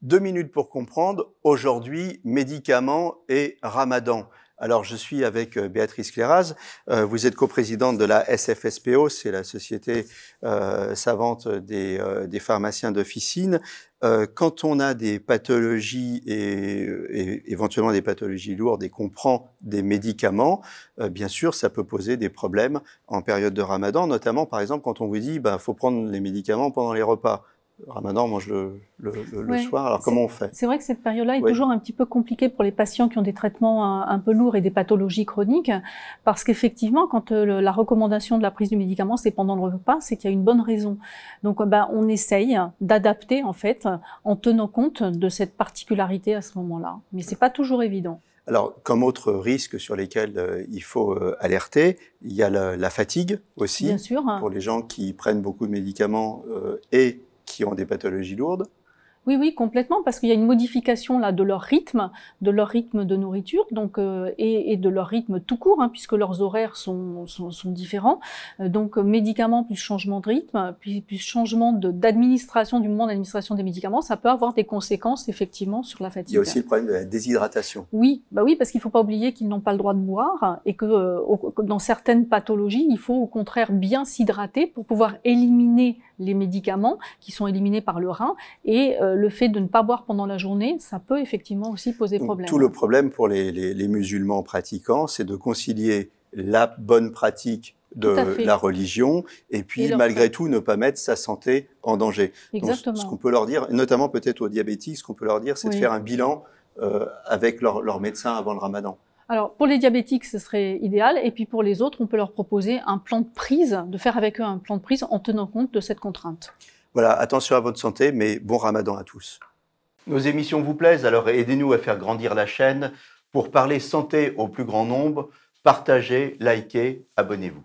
2 minutes pour comprendre, aujourd'hui, médicaments et ramadan. Alors, je suis avec Béatrice Cléraz. Vous êtes coprésidente de la SFSPO, c'est la Société savante des pharmaciens d'officine. Quand on a des pathologies et éventuellement des pathologies lourdes et qu'on prend des médicaments, bien sûr, ça peut poser des problèmes en période de ramadan, notamment, par exemple, quand on vous dit faut prendre les médicaments pendant les repas. Ramadan, on mange le Ouais, soir, alors comment on fait? c'est vrai que cette période-là est Oui. toujours un petit peu compliquée pour les patients qui ont des traitements un peu lourds et des pathologies chroniques, parce qu'effectivement, quand la recommandation de la prise du médicament, c'est pendant le repas, c'est qu'il y a une bonne raison. Donc, on essaye d'adapter, en fait, en tenant compte de cette particularité à ce moment-là. Mais c'est pas toujours évident. Alors, comme autre risque sur lesquels il faut alerter, il y a la fatigue Bien aussi, sûr. pour les gens qui prennent beaucoup de médicaments et qui ont des pathologies lourdes. Oui, oui, complètement, parce qu'il y a une modification là de leur rythme de nourriture, donc et de leur rythme tout court, hein, puisque leurs horaires sont différents. Donc médicaments plus changement de rythme, puis changement d'administration du moment d'administration des médicaments, ça peut avoir des conséquences effectivement sur la Il y a fatigue. aussi le problème de la déshydratation. Oui, bah oui, parce qu'il faut pas oublier qu'ils n'ont pas le droit de boire et que dans certaines pathologies, il faut au contraire bien s'hydrater pour pouvoir éliminer les médicaments qui sont éliminés par le rein et le fait de ne pas boire pendant la journée, ça peut effectivement aussi poser Donc, problème. tout le problème pour les musulmans pratiquants, c'est de concilier la bonne pratique de la religion et puis malgré tout ne pas mettre sa santé en danger. Exactement. Donc, ce qu'on peut leur dire, notamment peut-être aux diabétiques, ce qu'on peut leur dire, c'est de faire un bilan avec leur médecin avant le ramadan. Alors, pour les diabétiques, ce serait idéal. Et puis, pour les autres, on peut leur proposer un plan de prise, de faire avec eux un plan de prise en tenant compte de cette contrainte. Voilà, attention à votre santé, mais bon ramadan à tous. Nos émissions vous plaisent, alors aidez-nous à faire grandir la chaîne. Pour parler santé au plus grand nombre, partagez, likez, abonnez-vous.